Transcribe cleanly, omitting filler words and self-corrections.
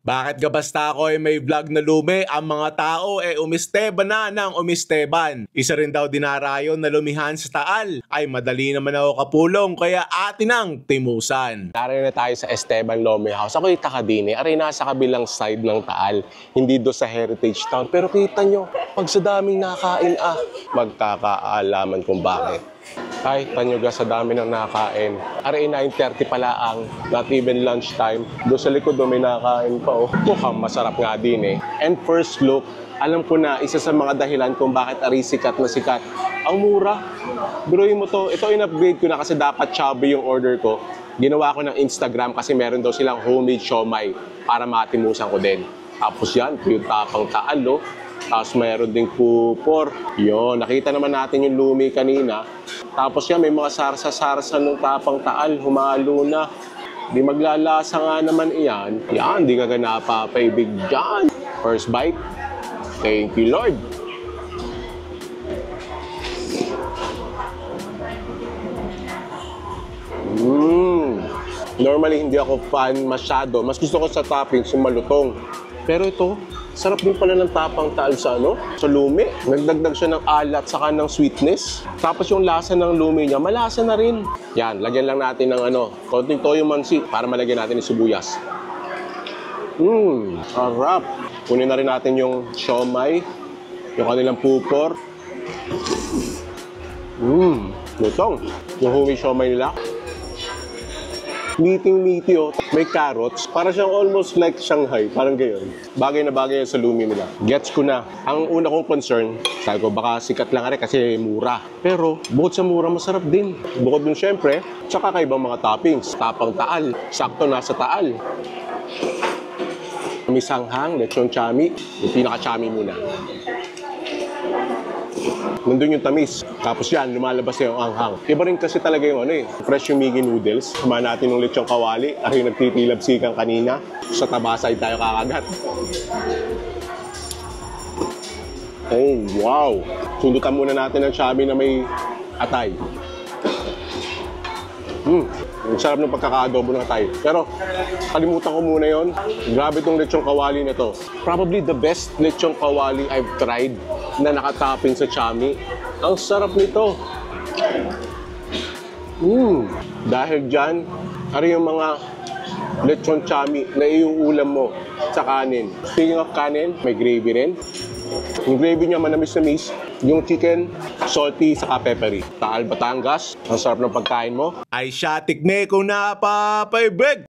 Bakit ga basta ako ay may vlog na lumi, ang mga tao umisteba na ng umisteban. Isa rin daw dinarayon na lumihan sa Taal, ay madali naman ako kapulong kaya atin ang timusan. Narin na tayo sa Esteban Lome House. Ako yung Takadine, aray nasa kabilang side ng Taal, hindi do sa Heritage Town. Pero kita nyo, pag sa daming nakain magkakaalaman kung bakit. Ay, tanyoga sa dami ng nakain. Aray 9:30 pala ang not even lunchtime. Doon sa likod may nakain pa oh. Mukhang masarap nga din eh. And first look, alam ko na isa sa mga dahilan kung bakit aray sikat na sikat. Ang mura. Biruin mo to. Ito in-upgrade ko na kasi dapat chubby yung order ko. Ginawa ko ng Instagram kasi meron daw silang homemade siomai para matimusan ko din. Tapos yan, yung tapang Taal oh. Tapos mayroon ding pupor. Yun, nakita naman natin yung lumi kanina. Tapos yan, may mga sarsa-sarsa ng tapang Taal. Humalo na. Di maglalasa nga naman iyan. Yan, di ka napapaibig dyan. First bite. Thank you, Lord. Normally, hindi ako fan masyado. Mas gusto ko sa toppings yung malutong. Pero ito, sarap din pala ng tapang Taal sa sa lumi. Nagdagdag siya ng alat saka ng sweetness. Tapos yung lasa ng lumi niya, malasa na rin. Yan, lagyan lang natin ng konting toyo mansi para malagyan natin ng sibuyas. Sarap. Kunin na rin natin yung siomai, yung kanilang pupor. Lutong. Yung homemade siomai nila. Meaty oh. May carrots. Para siyang almost like Shanghai. Parang gayon. Bagay na bagay sa lumi nila. Gets ko na. Ang una kong concern, sabi ko baka sikat lang rin kasi mura. Pero bukod sa mura, masarap din. Bukod dun syempre, tsaka kaibang mga toppings. Tapang Taal. Sakto nasa Taal. May sanghang, lechon chami. Yung pinaka-chami muna. Nandun yung tamis. Tapos yan, lumalabas na yung anghang. Iba rin kasi talaga yung fresh yung Migi noodles. Kumain natin ng lechong kawali. Ay nagtitilabsikan kanina. Sa Tabasay tayo kakagat. Oh, wow! Sundutan muna natin ang chami na may atay. Ang sarap ng pagkaka-adobo ng atay. Pero kalimutan ko muna yon. Grabe itong lechong kawali na to. Probably the best lechong kawali I've tried na nakatopping sa chami. Ang sarap nito. Dahil dyan, ari yung mga lechon chami na iuulam mo sa kanin. Speaking of kanin, may gravy rin. Yung gravy niya manamis-namis. Yung chicken, salty saka peppery. Taal, Batangas. Ang sarap ng pagkain mo. Ay siya, tikme ko na papaibig!